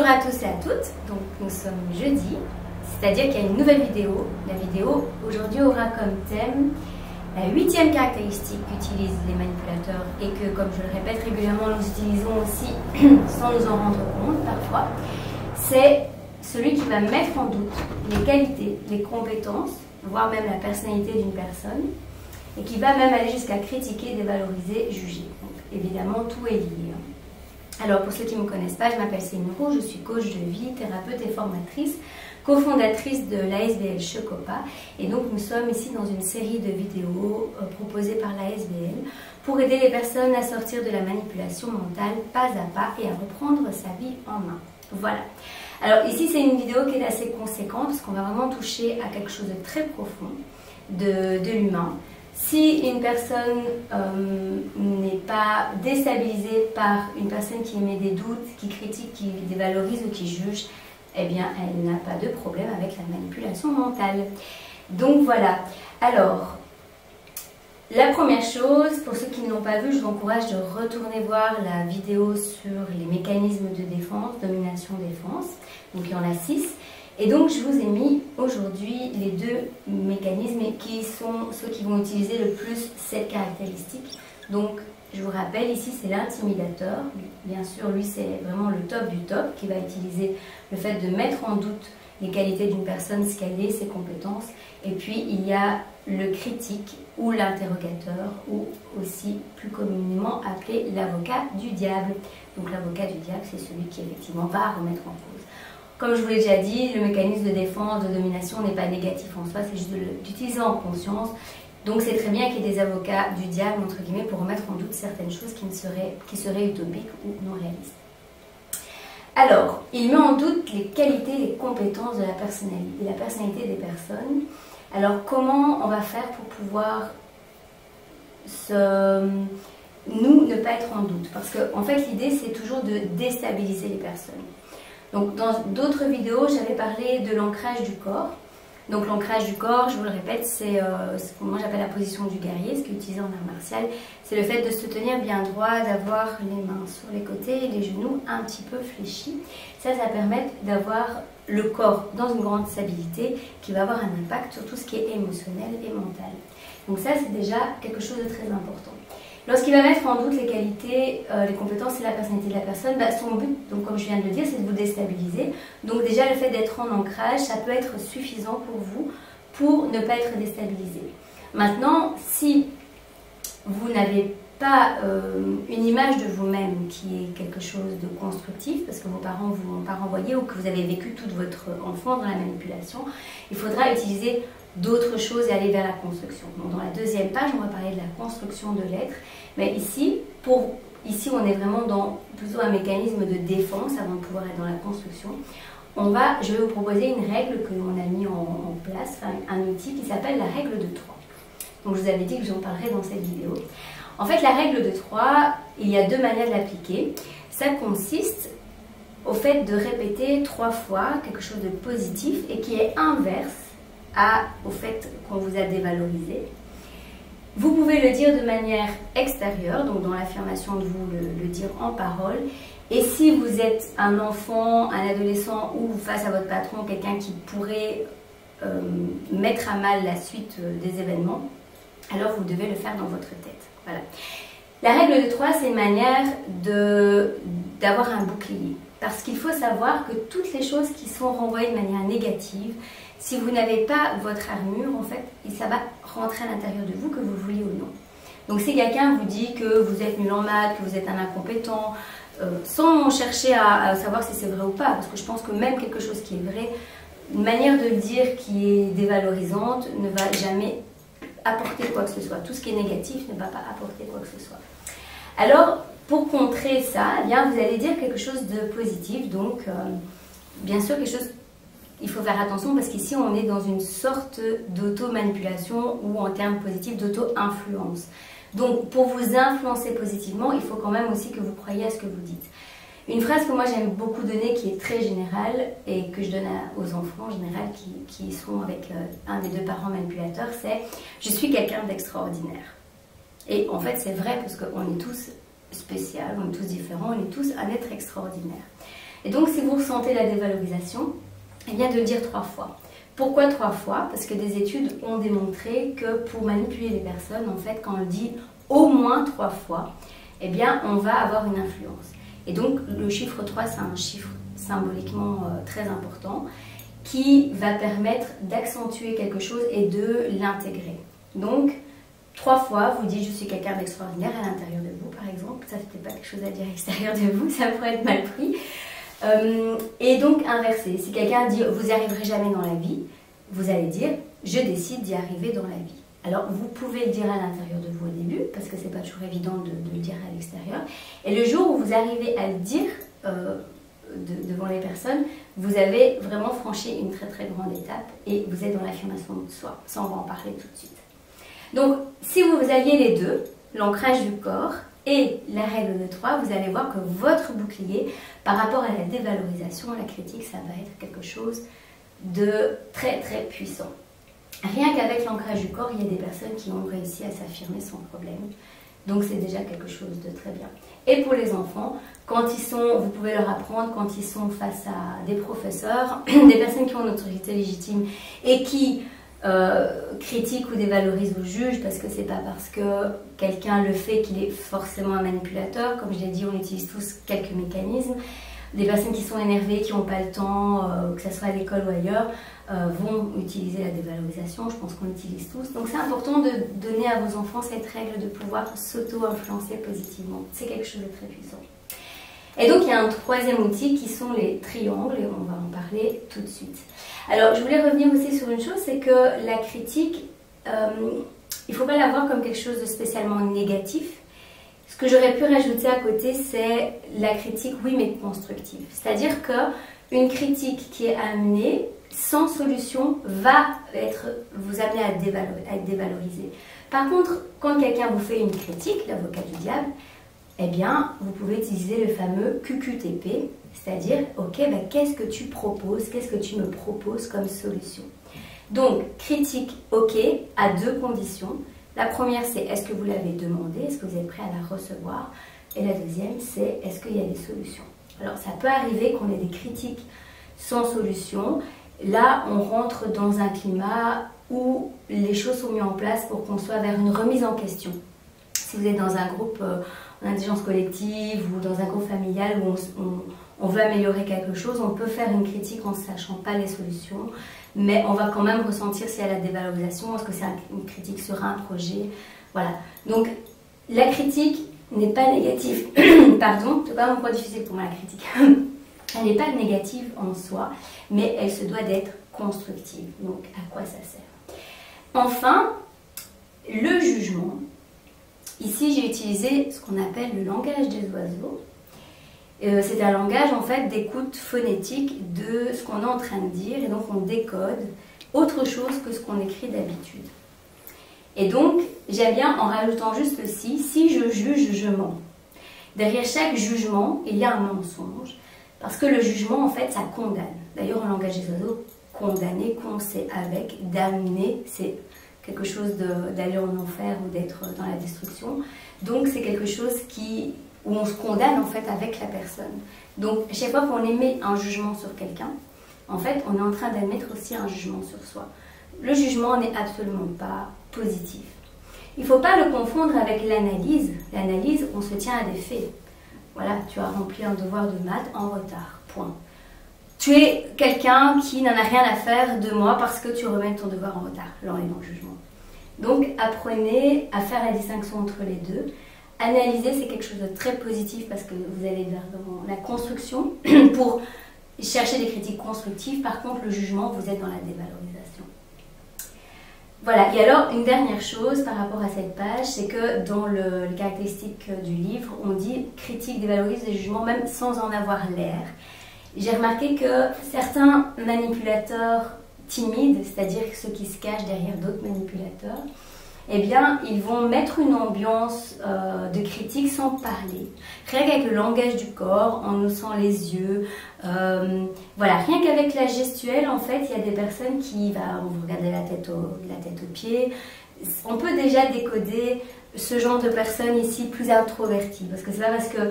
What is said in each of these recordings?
Bonjour à tous et à toutes, donc nous sommes jeudi, c'est-à-dire qu'il y a une nouvelle vidéo. La vidéo aujourd'hui aura comme thème la 8e caractéristique qu'utilisent les manipulateurs et que, comme je le répète régulièrement, nous utilisons aussi sans nous en rendre compte parfois. C'est celui qui va mettre en doute les qualités, les compétences, voire même la personnalité d'une personne et qui va même aller jusqu'à critiquer, dévaloriser, juger. Donc, évidemment, tout est lié. Alors, pour ceux qui ne me connaissent pas, je m'appelle Céline Roux, je suis coach de vie, thérapeute et formatrice, cofondatrice de l'ASBL Chocopa. Et donc, nous sommes ici dans une série de vidéos proposées par l'ASBL pour aider les personnes à sortir de la manipulation mentale pas à pas et à reprendre sa vie en main. Voilà. Alors, ici, c'est une vidéo qui est assez conséquente parce qu'on va vraiment toucher à quelque chose de très profond de l'humain. Si une personne n'est pas déstabilisée par une personne qui émet des doutes, qui critique, qui dévalorise ou qui juge, eh bien, elle n'a pas de problème avec la manipulation mentale. Donc voilà. Alors, la première chose, pour ceux qui ne l'ont pas vu, je vous encourage de retourner voir la vidéo sur les mécanismes de défense, domination-défense. Donc il y en a 6. Et donc, je vous ai mis aujourd'hui les deux mécanismes qui sont ceux qui vont utiliser le plus cette caractéristique. Donc, je vous rappelle, ici, c'est l'intimidateur. Bien sûr, lui, c'est vraiment le top du top qui va utiliser le fait de mettre en doute les qualités d'une personne, ce qu'elle est, ses compétences. Et puis, il y a le critique ou l'interrogateur, ou aussi plus communément appelé l'avocat du diable. Donc, l'avocat du diable, c'est celui qui, effectivement, va remettre en cause. Comme je vous l'ai déjà dit, le mécanisme de défense, de domination n'est pas négatif en soi, c'est juste d'utiliser en conscience. Donc c'est très bien qu'il y ait des avocats du diable, entre guillemets, pour remettre en doute certaines choses qui seraient utopiques ou non réalistes. Alors, il met en doute les qualités, les compétences de la personnalité des personnes. Alors comment on va faire pour pouvoir nous ne pas être en doute? Parce qu'en fait l'idée c'est toujours de déstabiliser les personnes. Donc, dans d'autres vidéos, j'avais parlé de l'ancrage du corps. Donc, l'ancrage du corps, je vous le répète, c'est ce que moi j'appelle la position du guerrier, ce qui est utilisé en art martial. C'est le fait de se tenir bien droit, d'avoir les mains sur les côtés, les genoux un petit peu fléchis. Ça permet d'avoir le corps dans une grande stabilité qui va avoir un impact sur tout ce qui est émotionnel et mental. Donc, ça, c'est déjà quelque chose de très important. Lorsqu'il va mettre en doute les qualités, les compétences et la personnalité de la personne, son but, donc comme je viens de le dire, c'est de vous déstabiliser. Donc déjà, le fait d'être en ancrage, ça peut être suffisant pour vous pour ne pas être déstabilisé. Maintenant, si vous n'avez pas une image de vous-même qui est quelque chose de constructif, parce que vos parents ne vous l'ont pas renvoyé ou que vous avez vécu toute votre enfance dans la manipulation, il faudra utiliser d'autres choses et aller vers la construction. Donc, dans la deuxième page, on va parler de la construction de l'être. Mais ici, on est vraiment dans plutôt un mécanisme de défense avant de pouvoir être dans la construction. Je vais vous proposer une règle que l'on a mis en place, un outil qui s'appelle la règle de 3. Donc, je vous avais dit que j'en parlerai dans cette vidéo. En fait, la règle de 3, il y a deux manières de l'appliquer. Ça consiste au fait de répéter 3 fois quelque chose de positif et qui est inverse au fait qu'on vous a dévalorisé. Vous pouvez le dire de manière extérieure, donc dans l'affirmation de vous le dire en parole. Et si vous êtes un enfant, un adolescent ou face à votre patron, quelqu'un qui pourrait mettre à mal la suite des événements, alors vous devez le faire dans votre tête. Voilà. La règle de 3, c'est une manière d'avoir un bouclier. Parce qu'il faut savoir que toutes les choses qui sont renvoyées de manière négative, si vous n'avez pas votre armure, en fait, ça va rentrer à l'intérieur de vous, que vous vouliez ou non. Donc si quelqu'un vous dit que vous êtes nul en maths, que vous êtes un incompétent, sans chercher à savoir si c'est vrai ou pas, parce que je pense que même quelque chose qui est vrai, une manière de le dire qui est dévalorisante ne va jamais apporter quoi que ce soit. Tout ce qui est négatif ne va pas apporter quoi que ce soit. Alors, pour contrer ça, eh bien, vous allez dire quelque chose de positif. Donc, bien sûr, quelque chose... Il faut faire attention parce qu'ici, on est dans une sorte d'auto-manipulation ou en termes positifs d'auto-influence. Donc, pour vous influencer positivement, il faut quand même aussi que vous croyiez à ce que vous dites. Une phrase que moi j'aime beaucoup donner, qui est très générale et que je donne aux enfants en général qui sont avec un des deux parents manipulateurs, c'est « Je suis quelqu'un d'extraordinaire ». Et en fait, c'est vrai parce qu'on est tous spéciaux, on est tous différents, on est tous un être extraordinaire. Et donc si vous ressentez la dévalorisation, eh bien de le dire 3 fois. Pourquoi 3 fois? Parce que des études ont démontré que pour manipuler les personnes, en fait, quand on le dit au moins 3 fois, eh bien on va avoir une influence. Et donc le chiffre 3, c'est un chiffre symboliquement très important qui va permettre d'accentuer quelque chose et de l'intégrer. Donc 3 fois, vous dites je suis quelqu'un d'extraordinaire à l'intérieur de vous, par exemple. Ça, c'est pas quelque chose à dire à l'extérieur de vous, ça pourrait être mal pris. Et donc inverser, si quelqu'un dit vous n'y arriverez jamais dans la vie, vous allez dire je décide d'y arriver dans la vie. Alors vous pouvez le dire à l'intérieur de vous au début, parce que c'est pas toujours évident de le dire à l'extérieur. Et le jour où vous arrivez à le dire devant les personnes, vous avez vraiment franchi une très très grande étape et vous êtes dans l'affirmation de soi. Ça, on va en parler tout de suite. Donc si vous aviez les deux, l'ancrage du corps et la règle de 3, vous allez voir que votre bouclier, par rapport à la dévalorisation, la critique, ça va être quelque chose de très très puissant. Rien qu'avec l'ancrage du corps, il y a des personnes qui ont réussi à s'affirmer sans problème. Donc c'est déjà quelque chose de très bien. Et pour les enfants, quand ils sont, vous pouvez leur apprendre, quand ils sont face à des professeurs, des personnes qui ont une autorité légitime et qui critiquent ou dévalorisent ou jugent, parce que c'est pas parce que quelqu'un le fait qu'il est forcément un manipulateur. Comme je l'ai dit, on utilise tous quelques mécanismes. Des personnes qui sont énervées, qui n'ont pas le temps, que ce soit à l'école ou ailleurs, vont utiliser la dévalorisation. Je pense qu'on l'utilise tous. Donc c'est important de donner à vos enfants cette règle de pouvoir s'auto-influencer positivement. C'est quelque chose de très puissant. Et donc il y a un troisième outil qui sont les triangles, et on va en parler tout de suite. Alors je voulais revenir aussi sur une chose, c'est que la critique, il ne faut pas la voir comme quelque chose de spécialement négatif. Ce que j'aurais pu rajouter à côté, c'est la critique, oui, mais constructive. C'est-à-dire qu'une critique qui est amenée sans solution va vous amener à être dévalorisé. Par contre, quand quelqu'un vous fait une critique, l'avocat du diable, eh bien, vous pouvez utiliser le fameux QQTP, c'est-à-dire, ok, ben, qu'est-ce que tu proposes, qu'est-ce que tu me proposes comme solution? Donc, critique, ok, à 2 conditions. La première, c'est est-ce que vous l'avez demandé, est-ce que vous êtes prêt à la recevoir? Et la deuxième, c'est est-ce qu'il y a des solutions? Alors, ça peut arriver qu'on ait des critiques sans solution. Là, on rentre dans un climat où les choses sont mises en place pour qu'on soit vers une remise en question. Si vous êtes dans un groupe en intelligence collective ou dans un groupe familial où on veut améliorer quelque chose, on peut faire une critique en ne sachant pas les solutions, mais on va quand même ressentir s'il y a la dévalorisation, est-ce que c'est une critique sur un projet, voilà. Donc la critique n'est pas négative, pardon, c'est pas un point difficile pour moi la critique, elle n'est pas négative en soi, mais elle se doit d'être constructive, donc à quoi ça sert? Enfin, le jugement. Ici, j'ai utilisé ce qu'on appelle le langage des oiseaux. C'est un langage en fait d'écoute phonétique de ce qu'on est en train de dire, et donc on décode autre chose que ce qu'on écrit d'habitude. Et donc, j'aime bien en rajoutant juste le si je juge, je mens. Derrière chaque jugement, il y a un mensonge, parce que le jugement en fait, ça condamne. D'ailleurs, en langage des oiseaux, condamner, c'est avec, damner, c'est quelque chose d'aller en enfer ou d'être dans la destruction. Donc c'est quelque chose où on se condamne en fait avec la personne. Donc chaque fois qu'on émet un jugement sur quelqu'un, en fait on est en train d'émettre aussi un jugement sur soi. Le jugement n'est absolument pas positif. Il ne faut pas le confondre avec l'analyse. L'analyse, on se tient à des faits. Voilà, tu as rempli un devoir de maths en retard, point. Tu es quelqu'un qui n'en a rien à faire de moi parce que tu remets ton devoir en retard. Là, on est dans le jugement. Donc, apprenez à faire la distinction entre les deux. Analyser, c'est quelque chose de très positif parce que vous allez vers la construction pour chercher des critiques constructives. Par contre, le jugement, vous êtes dans la dévalorisation. Voilà. Et alors, une dernière chose par rapport à cette page, c'est que dans les caractéristiques du livre, on dit critique, dévalorise les jugements, même sans en avoir l'air. J'ai remarqué que certains manipulateurs timides, c'est-à-dire ceux qui se cachent derrière d'autres manipulateurs, eh bien, ils vont mettre une ambiance de critique sans parler. Rien qu'avec le langage du corps, en haussant les yeux, voilà, rien qu'avec la gestuelle, en fait, il y a des personnes qui vont regarder la tête aux pieds. On peut déjà décoder ce genre de personnes ici plus introverties, parce que c'est pas parce que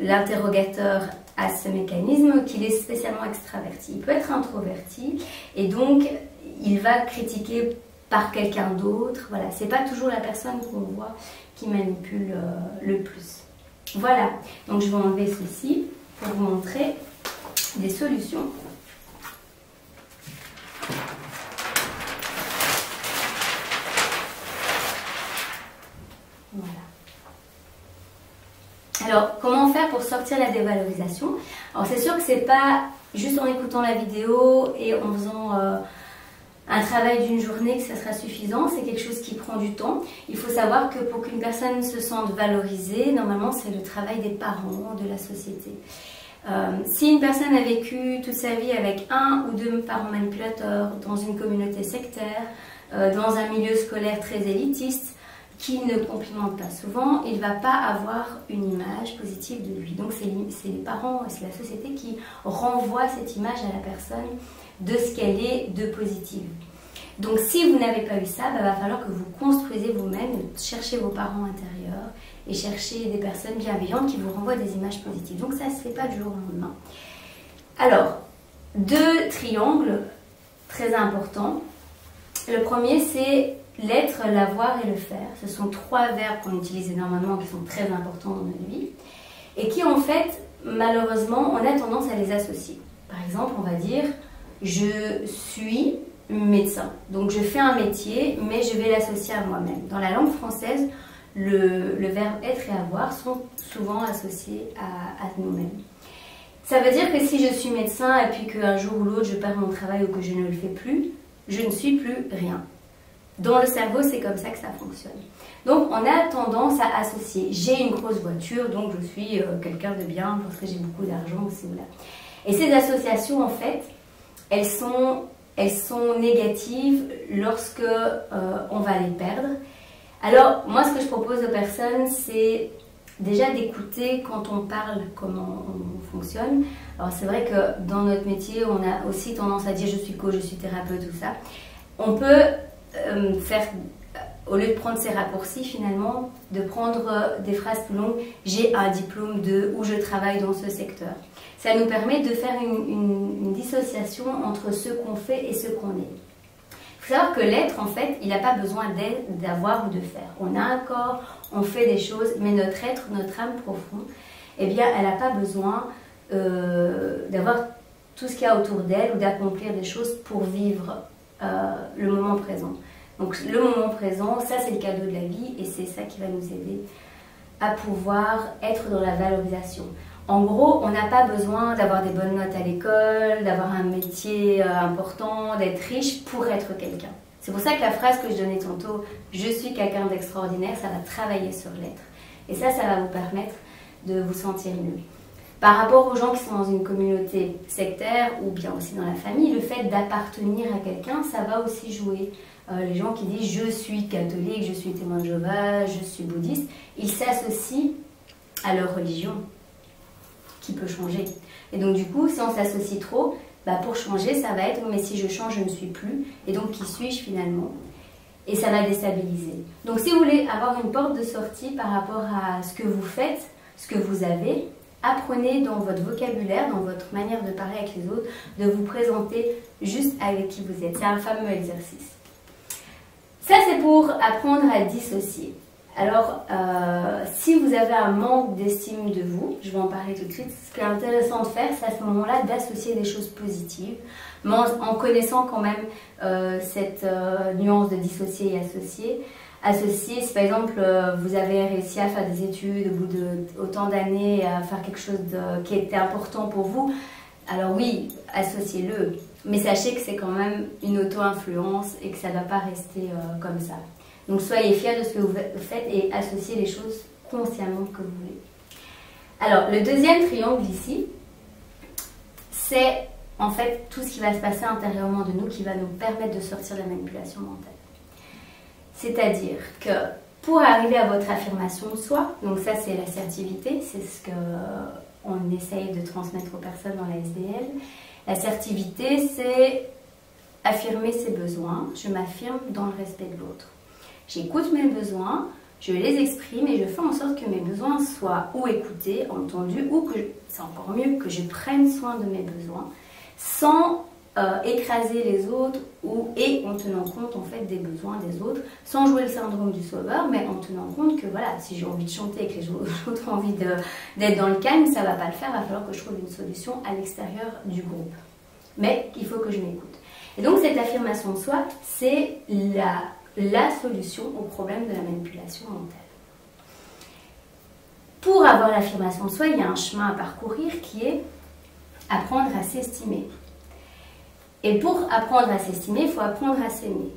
l'interrogateur a ce mécanisme qu'il est spécialement extraverti. Il peut être introverti et donc il va critiquer par quelqu'un d'autre. Voilà, c'est pas toujours la personne qu'on voit qui manipule le plus. Voilà, donc je vais enlever ceci pour vous montrer des solutions. Voilà. Alors, comment faire pour sortir la dévalorisation? Alors, c'est sûr que c'est pas juste en écoutant la vidéo et en faisant un travail d'une journée que ça sera suffisant. C'est quelque chose qui prend du temps. Il faut savoir que pour qu'une personne se sente valorisée, normalement, c'est le travail des parents, de la société. Si une personne a vécu toute sa vie avec un ou deux parents manipulateurs, dans une communauté sectaire, dans un milieu scolaire très élitiste, qui ne complimente pas souvent, il ne va pas avoir une image positive de lui. Donc c'est les parents, c'est la société qui renvoie cette image à la personne de ce qu'elle est de positive. Donc si vous n'avez pas eu ça, il va falloir que vous construisez vous-même, cherchez vos parents intérieurs et cherchez des personnes bienveillantes qui vous renvoient des images positives. Donc ça ne se fait pas du jour au lendemain. Alors, deux triangles très importants. Le premier, c'est l'être, l'avoir et le faire. Ce sont trois verbes qu'on utilise énormément, qui sont très importants dans notre vie, et qui en fait, malheureusement, on a tendance à les associer. Par exemple, on va dire « je suis médecin ». Donc je fais un métier, mais je vais l'associer à moi-même. Dans la langue française, le verbe être et avoir sont souvent associés à nous-mêmes. Ça veut dire que si je suis médecin et puis qu'un jour ou l'autre je perds mon travail ou que je ne le fais plus, je ne suis plus rien. Dans le cerveau, c'est comme ça que ça fonctionne. Donc, on a tendance à associer. J'ai une grosse voiture, donc je suis quelqu'un de bien parce que j'ai beaucoup d'argent aussi ou là. Et ces associations, en fait, elles sont négatives lorsque on va les perdre. Alors, moi, ce que je propose aux personnes, c'est déjà d'écouter quand on parle comment on fonctionne. Alors, c'est vrai que dans notre métier, on a aussi tendance à dire je suis coach, je suis thérapeute, tout ça. On peut faire, au lieu de prendre ces raccourcis finalement, de prendre des phrases plus longues, j'ai un diplôme de, ou je travaille dans ce secteur. Ça nous permet de faire une dissociation entre ce qu'on fait et ce qu'on est. Il faut savoir que l'être, en fait, il n'a pas besoin d'avoir ou de faire. On a un corps, on fait des choses, mais notre être, notre âme profonde, eh bien, elle n'a pas besoin d'avoir tout ce qu'il y a autour d'elle ou d'accomplir des choses pour vivre le moment présent. Donc le moment présent, ça c'est le cadeau de la vie et c'est ça qui va nous aider à pouvoir être dans la valorisation. En gros, on n'a pas besoin d'avoir des bonnes notes à l'école, d'avoir un métier important, d'être riche pour être quelqu'un. C'est pour ça que la phrase que je donnais tantôt, je suis quelqu'un d'extraordinaire, ça va travailler sur l'être. Et ça va vous permettre de vous sentir mieux. Par rapport aux gens qui sont dans une communauté sectaire ou bien aussi dans la famille, le fait d'appartenir à quelqu'un, ça va aussi jouer. Les gens qui disent je suis catholique, je suis témoin de Jéhovah, je suis bouddhiste, ils s'associent à leur religion qui peut changer. Et donc du coup, si on s'associe trop, pour changer, ça va être mais si je change, je ne suis plus. Et donc qui suis-je finalement? Et ça va déstabiliser. Donc si vous voulez avoir une porte de sortie par rapport à ce que vous faites, ce que vous avez, apprenez dans votre vocabulaire, dans votre manière de parler avec les autres, de vous présenter juste avec qui vous êtes. C'est un fameux exercice. Ça, c'est pour apprendre à dissocier. Alors, si vous avez un manque d'estime de vous, je vais en parler tout de suite, ce qui est intéressant de faire, c'est à ce moment-là d'associer des choses positives, mais en connaissant quand même cette nuance de dissocier et associer. Associer, si par exemple vous avez réussi à faire des études au bout de autant d'années, à faire quelque chose qui était important pour vous, alors oui, associez-le. Mais sachez que c'est quand même une auto-influence et que ça ne va pas rester comme ça. Donc soyez fiers de ce que vous faites et associez les choses consciemment que vous voulez. Alors le deuxième triangle ici, c'est en fait tout ce qui va se passer intérieurement de nous qui va nous permettre de sortir de la manipulation mentale. C'est-à-dire que pour arriver à votre affirmation de soi, donc ça c'est l'assertivité, c'est ce qu'on essaye de transmettre aux personnes dans la SDL. L'assertivité, c'est affirmer ses besoins. Je m'affirme dans le respect de l'autre. J'écoute mes besoins, je les exprime et je fais en sorte que mes besoins soient ou écoutés, entendus, ou que, c'est encore mieux, que je prenne soin de mes besoins, sans écraser les autres et en tenant compte en fait des besoins des autres, sans jouer le syndrome du sauveur, mais en tenant compte que voilà, si j'ai envie de chanter et que les autres ont envie d'être dans le calme, ça va pas le faire, il va falloir que je trouve une solution à l'extérieur du groupe. Mais il faut que je m'écoute. Et donc cette affirmation de soi, c'est la solution au problème de la manipulation mentale. Pour avoir l'affirmation de soi, il y a un chemin à parcourir qui est apprendre à s'estimer. Et pour apprendre à s'estimer, il faut apprendre à s'aimer.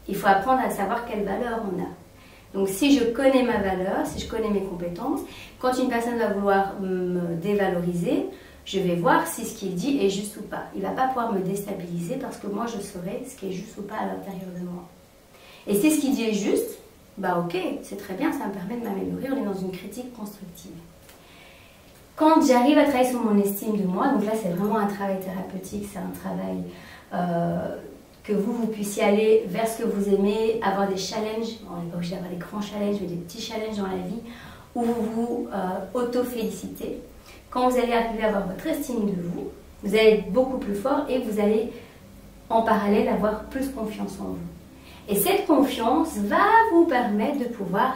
Il faut apprendre à savoir quelle valeur on a. Donc si je connais ma valeur, si je connais mes compétences, quand une personne va vouloir me dévaloriser, je vais voir si ce qu'il dit est juste ou pas. Il ne va pas pouvoir me déstabiliser parce que moi je saurai ce qui est juste ou pas à l'intérieur de moi. Et si ce qu'il dit est juste, bah ok, c'est très bien, ça me permet de m'améliorer, on est dans une critique constructive. Quand j'arrive à travailler sur mon estime de moi, donc là c'est vraiment un travail thérapeutique, c'est un travail que vous puissiez aller vers ce que vous aimez, avoir des challenges, on n'est pas obligé d'avoir des grands challenges, mais des petits challenges dans la vie, où vous vous auto-félicitez. Quand vous allez arriver à avoir votre estime de vous, vous allez être beaucoup plus fort et vous allez en parallèle avoir plus confiance en vous. Et cette confiance va vous permettre de pouvoir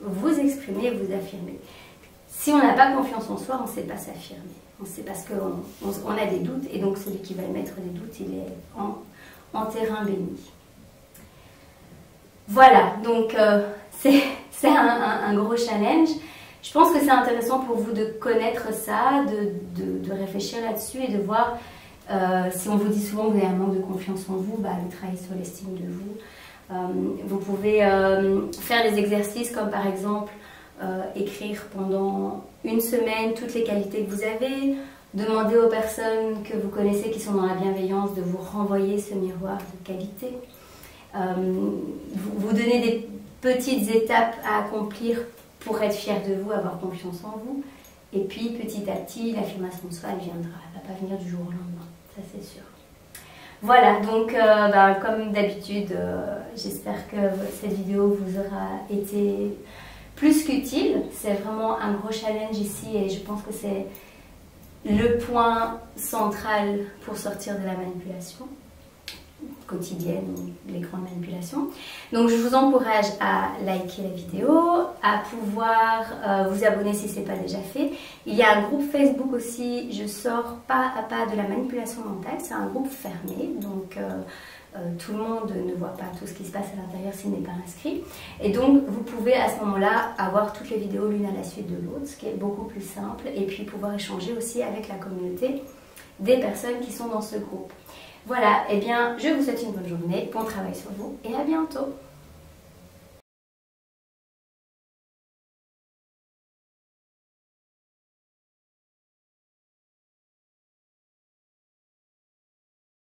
vous exprimer et vous affirmer. Si on n'a pas confiance en soi, on ne sait pas s'affirmer. On sait parce qu'on a des doutes et donc celui qui va émettre des doutes, il est en terrain béni. Voilà, donc c'est un gros challenge. Je pense que c'est intéressant pour vous de connaître ça, de réfléchir là-dessus et de voir si on vous dit souvent que vous avez un manque de confiance en vous, bah, de travailler sur l'estime de vous. Vous pouvez faire des exercices comme par exemple écrire pendant une semaine toutes les qualités que vous avez, demander aux personnes que vous connaissez qui sont dans la bienveillance de vous renvoyer ce miroir de qualité, vous donner des petites étapes à accomplir pour être fier de vous, avoir confiance en vous, et puis petit à petit l'affirmation de soi elle viendra, elle ne va pas venir du jour au lendemain, ça c'est sûr. Voilà, donc comme d'habitude, j'espère que cette vidéo vous aura été plus qu'utile. C'est vraiment un gros challenge ici et je pense que c'est le point central pour sortir de la manipulation quotidienne ou les grandes manipulations. Donc je vous encourage à liker la vidéo, à pouvoir vous abonner si ce n'est pas déjà fait. Il y a un groupe Facebook aussi, je sors pas à pas de la manipulation mentale, c'est un groupe fermé, donc tout le monde ne voit pas tout ce qui se passe à l'intérieur s'il n'est pas inscrit. Et donc vous pouvez à ce moment-là avoir toutes les vidéos l'une à la suite de l'autre, ce qui est beaucoup plus simple, et puis pouvoir échanger aussi avec la communauté des personnes qui sont dans ce groupe. Voilà, eh bien, je vous souhaite une bonne journée, bon travail sur vous et à bientôt.